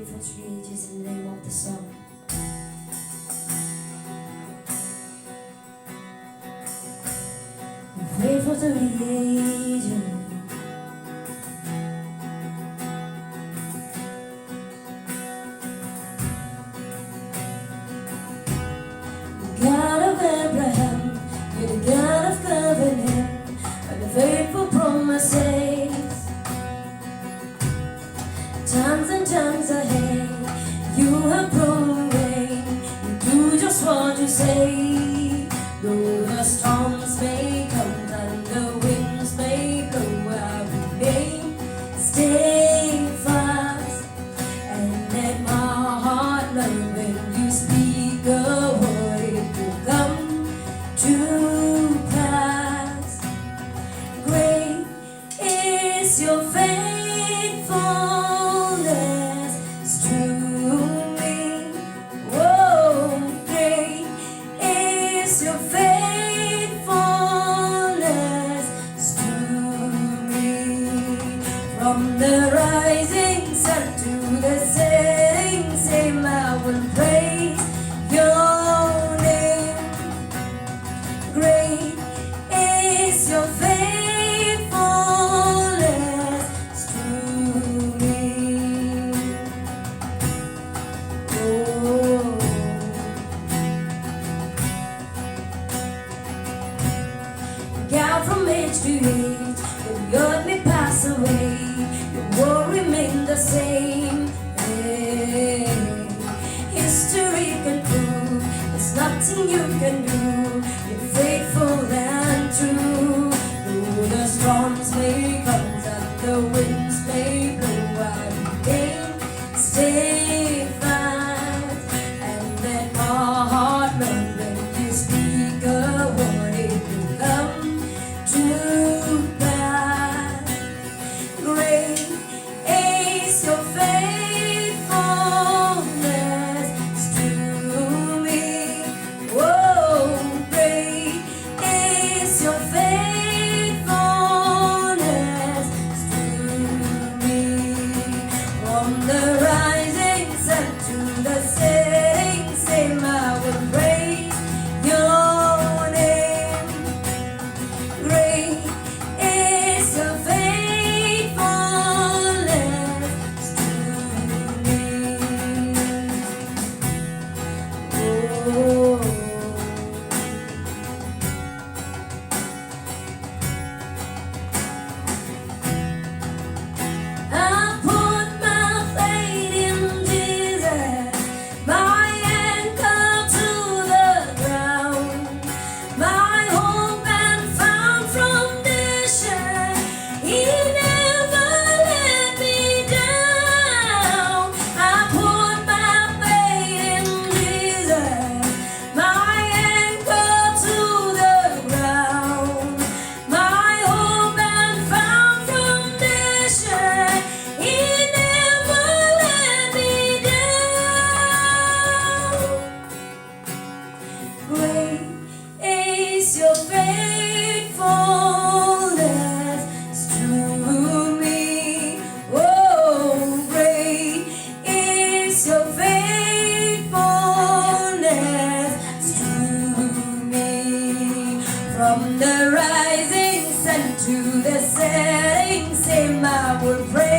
for 3 ages in the name of the song. Wait for 30 ages. God of Abraham, you're the God of covenant, and the faithful promises. Times and times ahead, you have proven you do just what you say. Though the storms may come and the winds may blow, I remain steadfast and let my heart learn when you speak a word, it will come to pass. Great is your faithfulness to me. Whoa, great is your faithfulness to me. From the rising sun to the setting same, I will praise your name. Great is your faithfulness to me. Oh, God, from age to age, when your may pass away, your word remain the same. Hey, history can prove there's nothing you can do. You're faithful and true. Though the storms may come and the winds may blow, I remain steadfast and let my heart learn when you speak a word, it will come to pass. Great is your faithfulness to me. Whoa, great is your faithfulness to me. From the rising sun to the setting same, I will praise your name. Great is your faithfulness to me. Oh, I put my faith in Jesus, my anchor to the ground, my hope and firm foundation. He never let me down. I put my faith in Jesus, my anchor to the ground, my hope and firm foundation. He never let me down. Great is your faithfulness to me. Oh, great is your faithfulness to me. From the rising sun to the setting same, I will praise